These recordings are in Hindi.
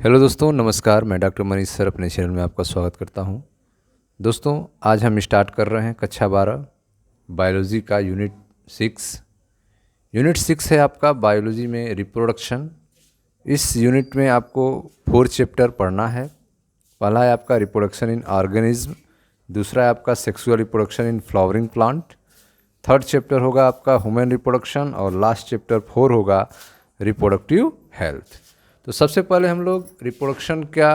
हेलो दोस्तों, नमस्कार। मैं डॉक्टर मनीष सर अपने चैनल में आपका स्वागत करता हूं। दोस्तों, आज हम स्टार्ट कर रहे हैं कक्षा 12 बायोलॉजी का यूनिट 6। यूनिट 6 है आपका बायोलॉजी में रिप्रोडक्शन। इस यूनिट में आपको 4 चैप्टर पढ़ना है। पहला है आपका रिप्रोडक्शन इन ऑर्गेनिज्म, दूसरा है आपका sexual reproduction in flowering plant, third chapter होगा आपका ह्यूमन रिप्रोडक्शन और लास्ट चैप्टर 4 होगा रिप्रोडक्टिव हेल्थ। तो सबसे पहले हम लोग रिप्रोडक्शन का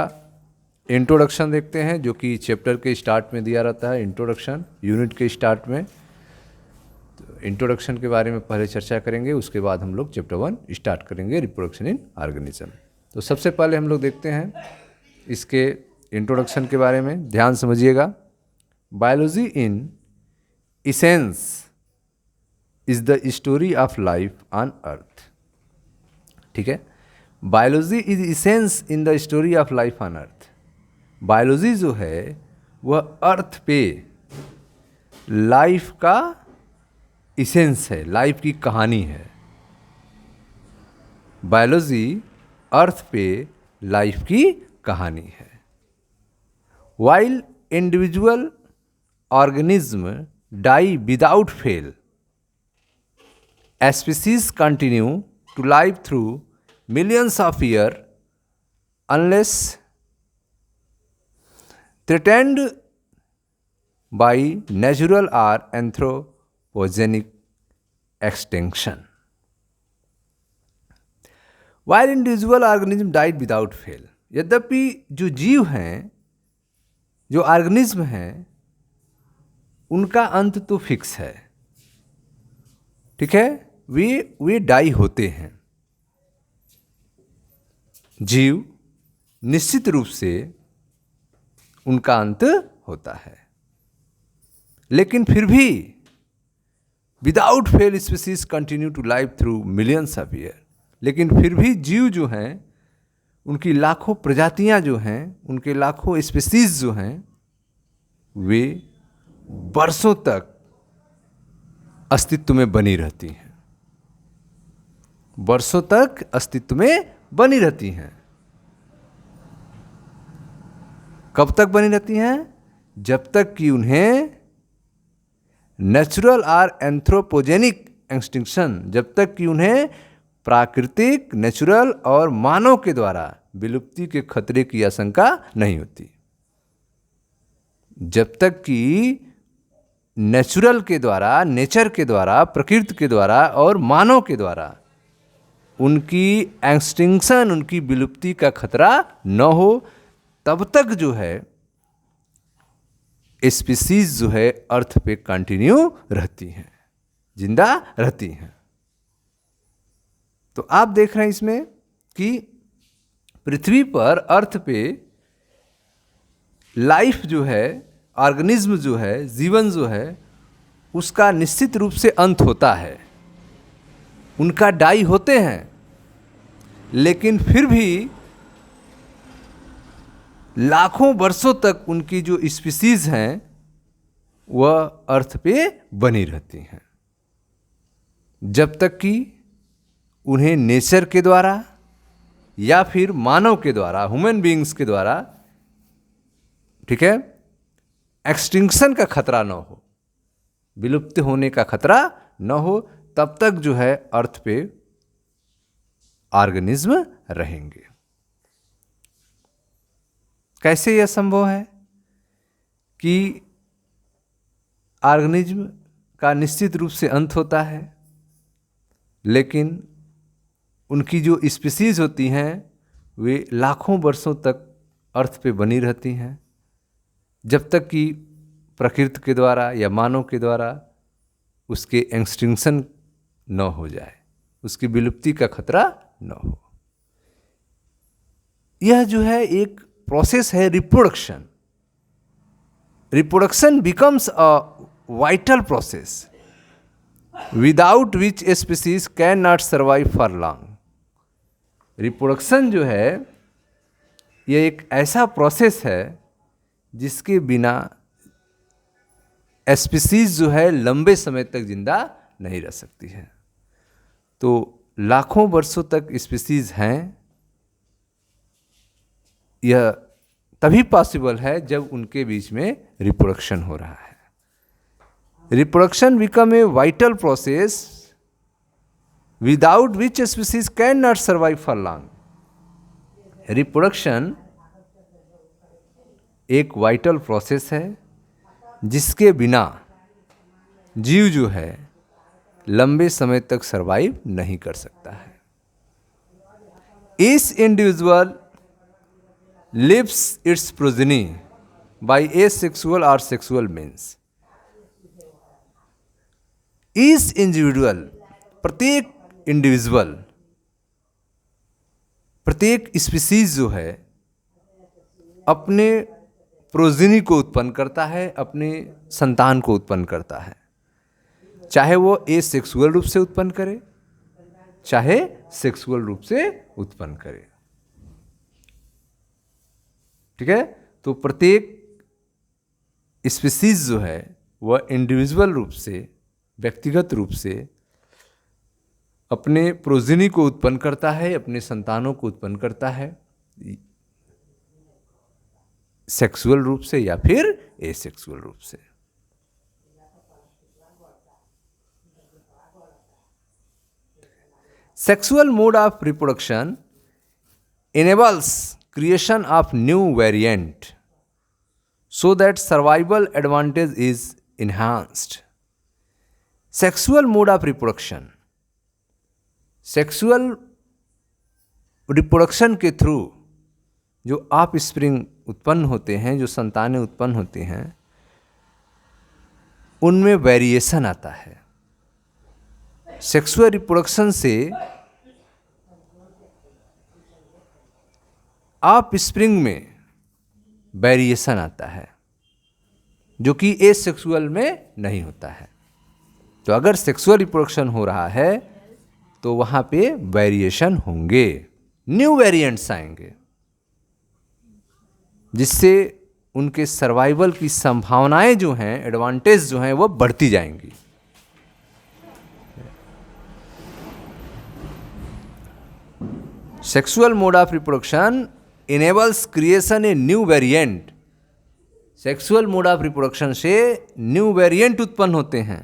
इंट्रोडक्शन देखते हैं, जो कि चैप्टर के स्टार्ट में दिया रहता है। इंट्रोडक्शन यूनिट के स्टार्ट में, तो इंट्रोडक्शन के बारे में पहले चर्चा करेंगे, उसके बाद हम लोग चैप्टर 1 स्टार्ट करेंगे, रिप्रोडक्शन इन ऑर्गेनिज्म। तो सबसे पहले हम लोग देखते हैं इसके इंट्रोडक्शन के बारे में। ध्यान समझिएगा। Biology in essence is the story of life on earth. ठीक है, biology is essence in the story of life on earth. Biology जो है वह अर्थ पे लाइफ का इसेंस है, लाइफ की कहानी है। बायोलॉजी अर्थ पे लाइफ की कहानी है। While individual organism die without fail, species continue to live through millions of years unless threatened by natural or anthropogenic extinction. While individual organism died without fail, यद्यपि जो जीव हैं, जो ऑर्गेनिज्म हैं, उनका अंत तो फिक्स है। ठीक है, वे डाई होते हैं। जीव निश्चित रूप से उनका अंत होता है, लेकिन फिर भी without fail species continue to live through millions of year. लेकिन फिर भी जीव जो हैं, उनकी लाखों प्रजातियां जो हैं, उनके लाखों स्पीसीज जो हैं, वे बरसों तक अस्तित्व में बनी रहती हैं। बरसों तक अस्तित्व में बनी रहती हैं। कब तक बनी रहती हैं? जब तक कि उन्हें नेचुरल और एंथ्रोपोजेनिक एक्सटिंक्शन, जब तक कि उन्हें प्राकृतिक, नेचुरल और मानव के द्वारा विलुप्ति के खतरे की आशंका नहीं होती। जब तक कि नेचुरल के द्वारा, नेचर के द्वारा, प्रकृति के द्वारा और मानव के द्वारा उनकी एक्सटिंक्शन, उनकी विलुप्ति का खतरा न हो, तब तक जो है स्पीसीज जो है अर्थ पे कंटिन्यू रहती हैं, जिंदा रहती हैं। तो आप देख रहे हैं इसमें कि पृथ्वी पर, अर्थ पे लाइफ जो है, ऑर्गेनिज्म जो है, जीवन जो है, उसका निश्चित रूप से अंत होता है। उनका डाई होते हैं, लेकिन फिर भी लाखों वर्षों तक उनकी जो स्पीसीज हैं वह अर्थ पे बनी रहती हैं, जब तक कि उन्हें नेचर के द्वारा या फिर मानव के द्वारा, ह्यूमन बीइंग्स के द्वारा, ठीक है, एक्सटिंक्शन का खतरा न हो, विलुप्त होने का खतरा न हो, तब तक जो है अर्थ पे ऑर्गेनिज्म रहेंगे। कैसे यह संभव है कि ऑर्गेनिज्म का निश्चित रूप से अंत होता है, लेकिन उनकी जो स्पीसीज होती हैं वे लाखों वर्षों तक अर्थ पे बनी रहती हैं, जब तक कि प्रकृति के द्वारा या मानव के द्वारा उसके एक्सटिंक्शन न हो जाए, उसकी विलुप्ति का खतरा न हो। यह जो है एक प्रोसेस है reproduction. Reproduction becomes a vital process without which a species can not survive for long. Reproduction जो है यह एक ऐसा प्रोसेस है जिसके बिना स्पीसीज जो है लंबे समय तक जिंदा नहीं रह सकती है। तो लाखों वर्षों तक स्पीसीज हैं, यह तभी पॉसिबल है जब उनके बीच में रिप्रोडक्शन हो रहा है। Reproduction become a vital process without which species can not survive for long. Reproduction एक वाइटल प्रोसेस है जिसके बिना जीव जो है लंबे समय तक सर्वाइव नहीं कर सकता है। Each individual lives its progeny by asexual or sexual means. Each individual, प्रत्येक इंडिविजुअल, प्रत्येक स्पीसीज जो है अपने प्रोजेनी को उत्पन्न करता है, अपने संतान को उत्पन्न करता है, चाहे वो एसेक्सुअल रूप से उत्पन्न करे चाहे सेक्सुअल रूप से उत्पन्न करे। ठीक है, तो प्रत्येक स्पीसीज जो है वह इंडिविजुअल रूप से, व्यक्तिगत रूप से अपने प्रोजेनी को उत्पन्न करता है, अपने संतानों को उत्पन्न करता है, सेक्सुअल रूप से या फिर एसेक्सुअल रूप से। Sexual mode of reproduction enables creation of new variant so that survival advantage is enhanced. Sexual mode of reproduction, sexual reproduction के थ्रू जो आप स्प्रिंग उत्पन्न होते हैं, जो संतानें उत्पन्न होती हैं, उनमें वेरिएशन आता है। सेक्सुअल रिप्रोडक्शन से आप स्प्रिंग में वेरिएशन आता है जो कि एसेक्सुअल में नहीं होता है। तो अगर सेक्सुअल रिप्रोडक्शन हो रहा है तो वहाँ पे वेरिएशन होंगे, न्यू वेरिएंट्स आएंगे, जिससे उनके सर्वाइवल की संभावनाएं जो हैं, एडवांटेज जो हैं, वो बढ़ती जाएंगी। Sexual mode of reproduction enables creation a new variant. Sexual mode of reproduction से न्यू वेरिएंट उत्पन्न होते हैं।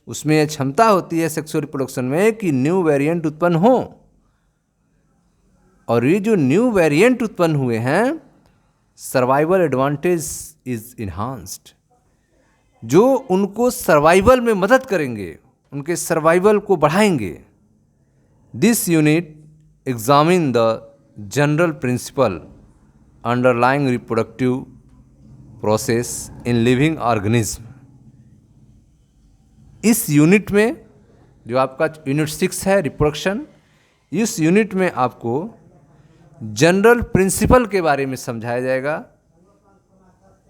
उसमें यह क्षमता होती है सेक्सुअल रिप्रोडक्शन में कि न्यू वेरिएंट उत्पन्न हो, और ये जो न्यू वेरिएंट उत्पन्न हुए हैं, सर्वाइवल एडवांटेज इज इन्हांस्ड, जो उनको सर्वाइवल में मदद करेंगे, उनके सर्वाइवल को बढ़ाएंगे। This unit examine the general principle underlying reproductive process in living organism। इस यूनिट में, जो आपका यूनिट 6 है रिप्रोडक्शन, इस यूनिट में आपको जनरल प्रिंसिपल के बारे में समझाया जाएगा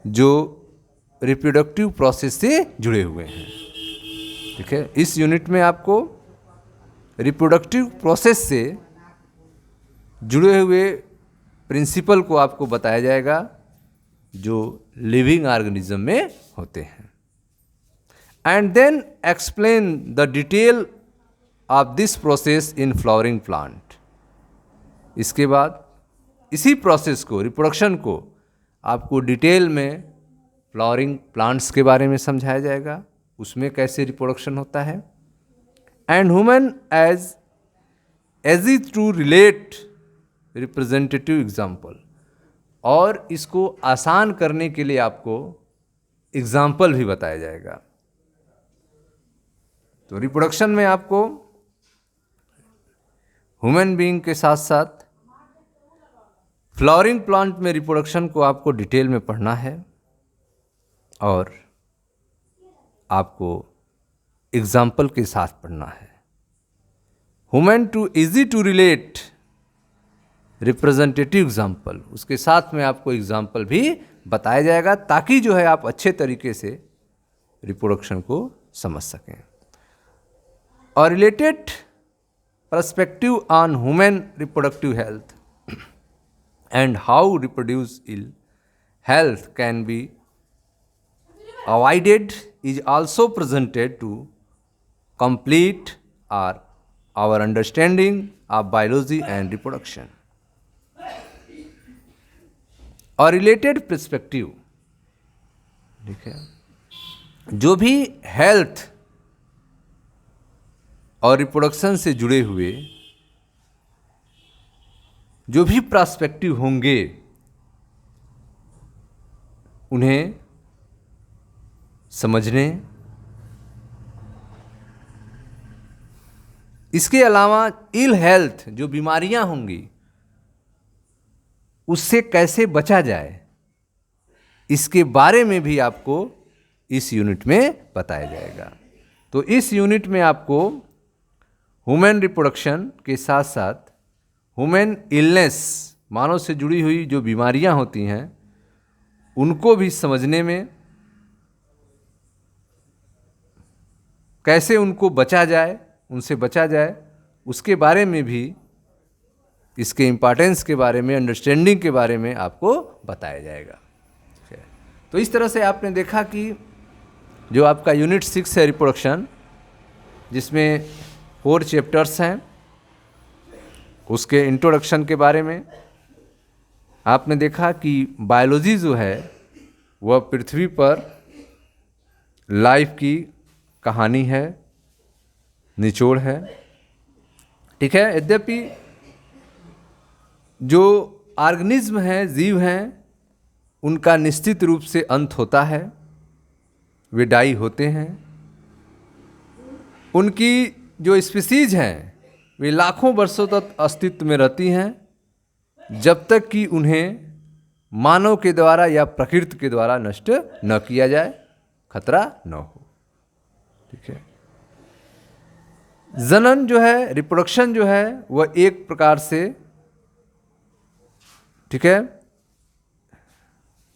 जो रिप्रोडक्टिव प्रोसेस से जुड़े हुए हैं। ठीक है, इस यूनिट में आपको रिप्रोडक्टिव प्रोसेस से जुड़े हुए प्रिंसिपल को आपको बताया जाएगा जो लिविंग ऑर्गेनिज्म में होते हैं। And then explain the detail of this process in flowering plant. इसके बाद इसी प्रोसेस को, रिप्रोडक्शन को, आपको डिटेल में फ्लावरिंग प्लांट्स के बारे में समझाया जाएगा, उसमें कैसे रिप्रोडक्शन होता है। And human as easy to relate representative example, और इसको आसान करने के लिए आपको एग्जाम्पल भी बताया जाएगा। तो रिप्रोडक्शन में आपको ह्यूमन बीइंग के साथ साथ फ्लावरिंग प्लांट में रिप्रोडक्शन को आपको डिटेल में पढ़ना है, और आपको एग्जाम्पल के साथ पढ़ना है। Human to easy to relate representative example, उसके साथ में आपको एग्जाम्पल भी बताया जाएगा ताकि जो है आप अच्छे तरीके से रिप्रोडक्शन को समझ सकें। और related perspective on human reproductive health and how reproductive ill health can be avoided is also presented to complete our understanding of biology and reproduction। और रिलेटेड पर्सपेक्टिव, ठीक है, जो भी हेल्थ और रिप्रोडक्शन से जुड़े हुए जो भी पर्सपेक्टिव होंगे उन्हें समझने, इसके अलावा इल हेल्थ जो बीमारियां होंगी उससे कैसे बचा जाए, इसके बारे में भी आपको इस यूनिट में बताया जाएगा। तो इस यूनिट में आपको ह्यूमन रिप्रोडक्शन के साथ साथ ह्यूमन इलनेस, मानव से जुड़ी हुई जो बीमारियां होती हैं उनको भी समझने में, कैसे उनको बचा जाए, उनसे बचा जाए, उसके बारे में भी, इसके इम्पोर्टेंस के बारे में, अंडरस्टैंडिंग के बारे में आपको बताया जाएगा। तो इस तरह से आपने देखा कि जो आपका यूनिट 6 है रिप्रोडक्शन, जिसमें 4 चैप्टर्स हैं, उसके इंट्रोडक्शन के बारे में आपने देखा कि बायोलॉजी जो है वह पृथ्वी पर लाइफ की कहानी है, निचोड़ है, ठीक है। यद्यपि जो ऑर्गेनिज्म हैं, जीव हैं, उनका निश्चित रूप से अंत होता है, वे डाई होते हैं। उनकी जो स्पीसीज हैं वे लाखों वर्षों तक अस्तित्व में रहती हैं, जब तक कि उन्हें मानव के द्वारा या प्रकृति के द्वारा नष्ट न किया जाए, खतरा न हो, ठीक है। जनन जो है, रिप्रोडक्शन जो है, वह एक प्रकार से, ठीक है,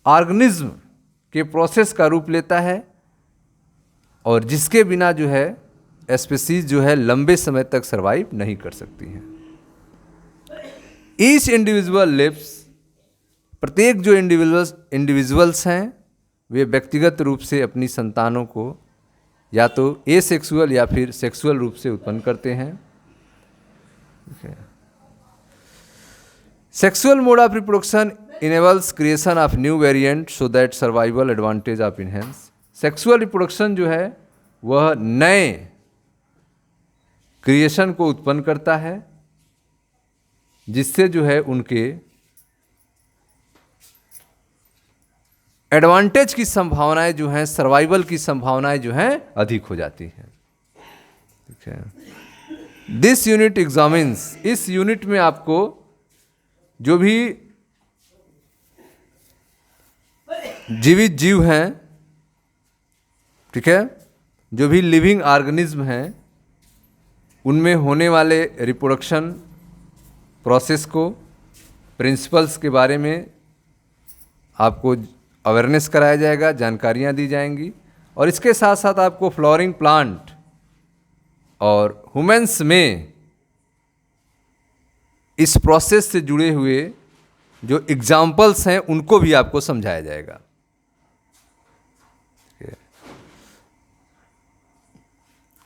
ऑर्गेनिज्म के प्रोसेस का रूप लेता है, और जिसके बिना जो है स्पीसीज जो है लंबे समय तक सरवाइव नहीं कर सकती हैं। ईच इंडिविजुअल लिव्स, प्रत्येक जो इंडिविजुअल्स हैं वे व्यक्तिगत रूप से अपनी संतानों को या तो एसेक्सुअल या फिर सेक्सुअल रूप से उत्पन्न करते हैं। Sexual mode of reproduction enables creation of new variant so that survival advantage of enhance. Sexual reproduction जो है वह नए क्रिएशन को उत्पन्न करता है, जिससे जो है उनके एडवांटेज की संभावनाएं जो हैं, सर्वाइवल की संभावनाएं जो हैं अधिक हो जाती हैं, ठीक है। दिस यूनिट एग्जामिन्स, इस यूनिट में आपको जो भी जीवित जीव हैं, ठीक है, जो भी लिविंग ऑर्गेनिज्म हैं, उनमें होने वाले रिप्रोडक्शन प्रोसेस को, प्रिंसिपल्स के बारे में आपको अवेयरनेस कराया जाएगा, जानकारियाँ दी जाएंगी, और इसके साथ साथ आपको फ्लावरिंग प्लांट और ह्यूमन्स में इस प्रोसेस से जुड़े हुए जो एग्जाम्पल्स हैं उनको भी आपको समझाया जाएगा।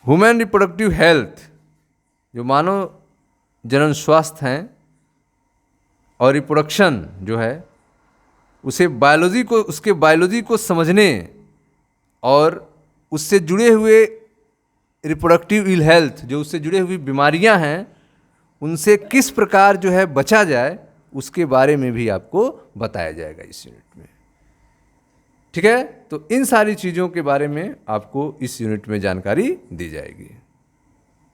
ह्यूमन रिप्रोडक्टिव हेल्थ, जो मानव जनन स्वास्थ्य हैं, और रिप्रोडक्शन जो है उसे बायोलॉजी को, उसके बायोलॉजी को समझने और उससे जुड़े हुए रिप्रोडक्टिव इल हेल्थ, जो उससे जुड़े हुई बीमारियां हैं, उनसे किस प्रकार जो है बचा जाए, उसके बारे में भी आपको बताया जाएगा इस यूनिट में, ठीक है। तो इन सारी चीज़ों के बारे में आपको इस यूनिट में जानकारी दी जाएगी।